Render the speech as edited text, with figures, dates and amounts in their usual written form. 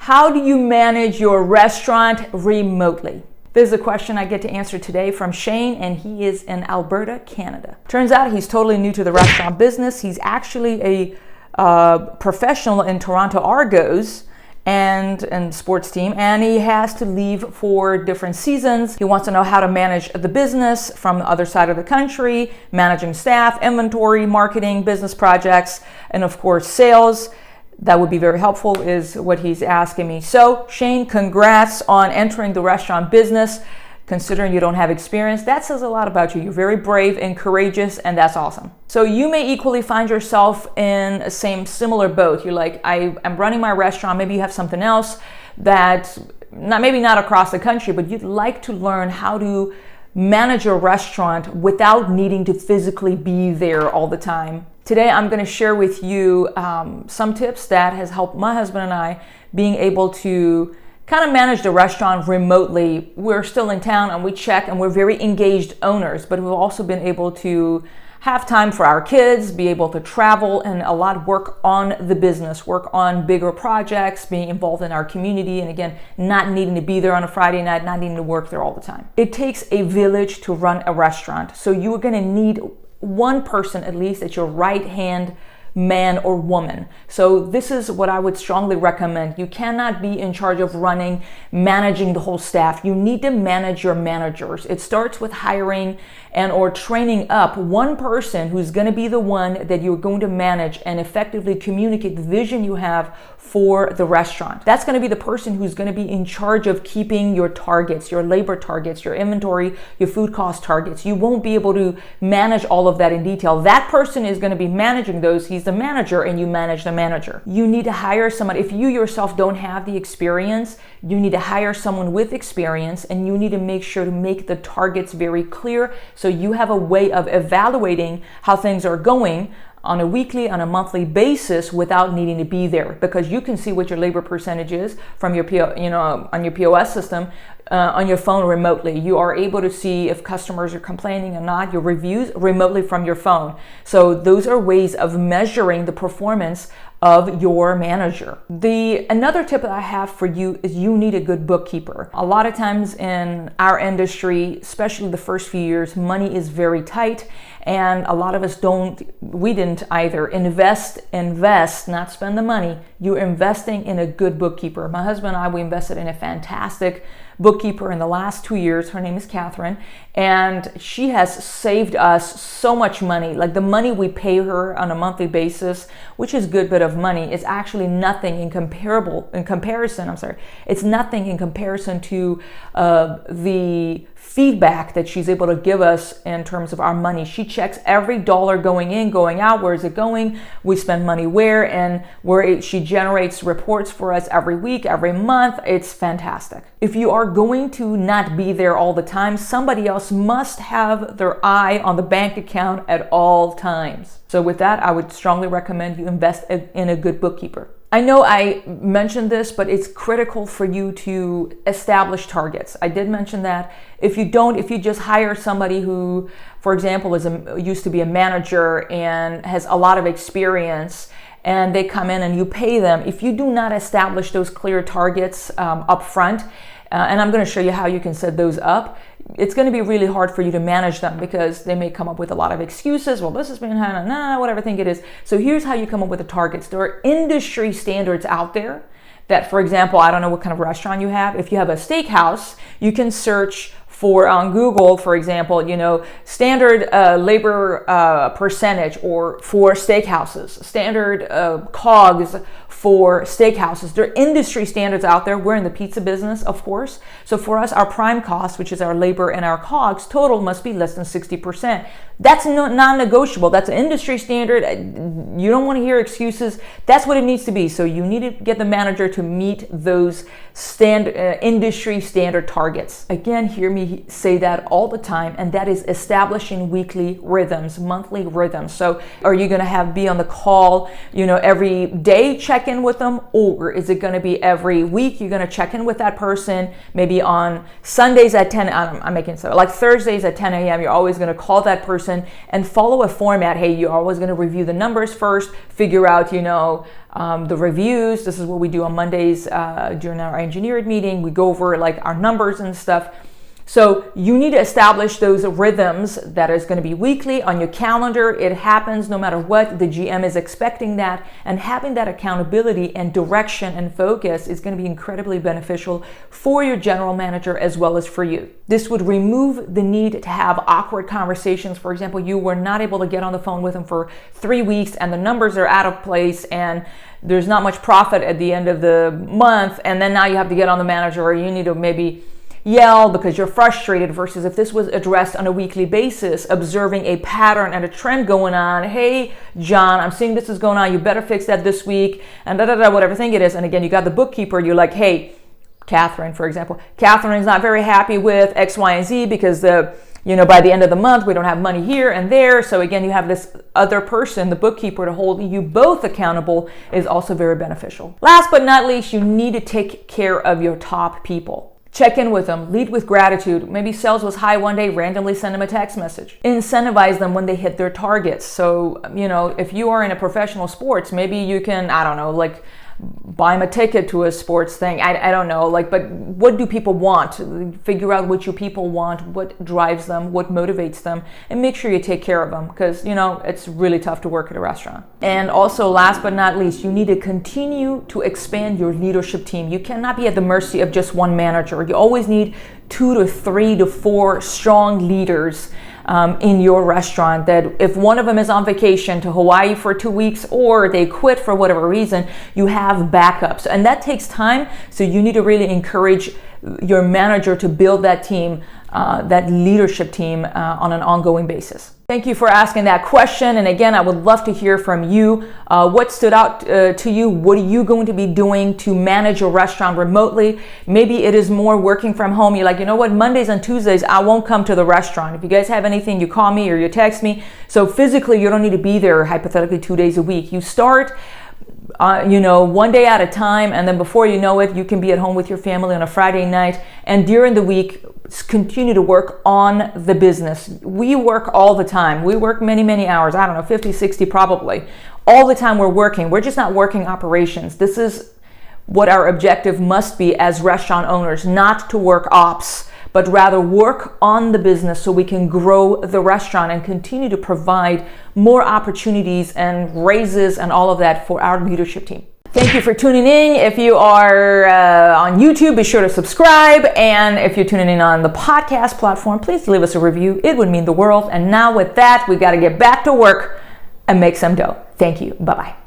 How do you manage your restaurant remotely? This is a question I get to answer today from Shane, and he is in Alberta, Canada. Turns out he's totally new to the restaurant business. He's actually a professional in Toronto Argos and sports team, and he has to leave for different seasons. He wants to know how to manage the business from the other side of the country, managing staff, inventory, marketing, business projects, and of course sales. That would be very helpful is what he's asking me. So Shane, congrats on entering the restaurant business. Considering you don't have experience, that says a lot about you. You're very brave and courageous, and that's awesome. So you may equally find yourself in a similar boat. You're like, I'm running my restaurant. Maybe you have something else that, maybe not across the country, but you'd like to learn how to manage your restaurant without needing to physically be there all the time. Today, I'm going to share with you some tips that has helped my husband and I being able to kind of manage the restaurant remotely. We're still in town and we check, and we're very engaged owners, but we've also been able to have time for our kids, be able to travel, and a lot work on the business, work on bigger projects, being involved in our community, and again, not needing to be there on a Friday night, not needing to work there all the time. It takes a village to run a restaurant, so you are going to need one person at least at your right hand man or woman. So this is what I would strongly recommend. You cannot be in charge of managing the whole staff. You need to manage your managers. It starts with hiring and or training up one person who's going to be the one that you're going to manage and effectively communicate the vision you have for the restaurant. That's going to be the person who's going to be in charge of keeping your targets, your labor targets, your inventory, your food cost targets. You won't be able to manage all of that in detail. That person is going to be managing those. He's the manager, and you manage the manager. You need to hire someone. If you yourself don't have the experience, you need to hire someone with experience, and you need to make sure to make the targets very clear so you have a way of evaluating how things are going on a weekly, on a monthly basis without needing to be there, because you can see what your labor percentage is from your on your POS system on your phone remotely. You are able to see if customers are complaining or not, your reviews remotely from your phone. So those are ways of measuring the performance of your manager. Another tip that I have for you is you need a good bookkeeper. A lot of times in our industry, especially the first few years, money is very tight, and a lot of us we didn't either. Invest, not spend the money. You're investing in a good bookkeeper. My husband and I, we invested in a fantastic bookkeeper in the last 2 years. Her name is Catherine, and she has saved us so much money. Like the money we pay her on a monthly basis, which is a good bit of money, is actually nothing It's nothing in comparison to the feedback that she's able to give us in terms of our money. She checks every dollar going in, going out. Where is it going? We spend money where, and she generates reports for us every week, every month. It's fantastic. If you are going to not be there all the time, somebody else must have their eye on the bank account at all times. So with that, I would strongly recommend you invest in a good bookkeeper. I know I mentioned this, but it's critical for you to establish targets. I did mention that. If you just hire somebody who, for example, used to be a manager and has a lot of experience, and they come in and you pay them, if you do not establish those clear targets up front, and I'm going to show you how you can set those up, it's going to be really hard for you to manage them because they may come up with a lot of excuses. Well, this has been whatever I think it is. So here's how you come up with the targets. There are industry standards out there that, for example, I don't know what kind of restaurant you have. If you have a steakhouse, you can search for on Google, for example, standard labor percentage or for steakhouses, standard COGS for steakhouses. There are industry standards out there. We're in the pizza business, of course. So for us, our prime cost, which is our labor and our COGS, total must be less than 60%. That's non-negotiable. That's an industry standard. You don't want to hear excuses. That's what it needs to be. So you need to get the manager to meet those industry standard targets. Again, hear me say that all the time, and that is establishing weekly rhythms, monthly rhythms. So are you going to be on the call, every day, check in with them, or is it going to be every week you're going to check in with that person? Maybe on Sundays at 10, I'm making so like Thursdays at 10 a.m. You're always going to call that person person and follow a format. Hey, you're always going to review the numbers first, figure out, the reviews. This is what we do on Mondays during our engineering meeting. We go over like our numbers and stuff. So you need to establish those rhythms that is going to be weekly on your calendar. It happens no matter what. The GM is expecting that, and having that accountability and direction and focus is going to be incredibly beneficial for your general manager as well as for you. This would remove the need to have awkward conversations. For example, you were not able to get on the phone with them for 3 weeks and the numbers are out of place and there's not much profit at the end of the month, and then now you have to get on the manager, or you need to maybe yell because you're frustrated, versus if this was addressed on a weekly basis, observing a pattern and a trend going on. Hey, John, I'm seeing this is going on. You better fix that this week, and whatever thing it is. And again, you got the bookkeeper. You're like, hey, Catherine, for example. Catherine is not very happy with X, Y, and Z because by the end of the month, we don't have money here and there. So again, you have this other person, the bookkeeper, to hold you both accountable is also very beneficial. Last but not least, you need to take care of your top people. Check in with them, lead with gratitude. Maybe sales was high one day, randomly send them a text message. Incentivize them when they hit their targets. So, if you are in a professional sports, maybe you can, buy them a ticket to a sports thing. I don't know, but what do people want? Figure out what your people want, what drives them, what motivates them, and make sure you take care of them because, it's really tough to work at a restaurant. And also, last but not least, you need to continue to expand your leadership team. You cannot be at the mercy of just one manager. You always need 2 to 3 to 4 strong leaders in your restaurant, that if one of them is on vacation to Hawaii for 2 weeks or they quit for whatever reason, you have backups. And that takes time, so you need to really encourage your manager to build that team, that leadership team on an ongoing basis. Thank you for asking that question. And again, I would love to hear from you. What stood out to you? What are you going to be doing to manage your restaurant remotely? Maybe it is more working from home. You're like, Mondays and Tuesdays, I won't come to the restaurant. If you guys have anything, you call me or you text me. So physically, you don't need to be there hypothetically 2 days a week. You start one day at a time, and then before you know it, you can be at home with your family on a Friday night, and during the week, continue to work on the business. We work all the time. We work many, many hours. 50, 60 probably. All the time we're working. We're just not working operations. This is what our objective must be as restaurant owners, not to work ops, but rather work on the business so we can grow the restaurant and continue to provide more opportunities and raises and all of that for our leadership team. Thank you for tuning in. If you are on YouTube, be sure to subscribe. And if you're tuning in on the podcast platform, please leave us a review. It would mean the world. And now with that, we got to get back to work and make some dough. Thank you. Bye-bye.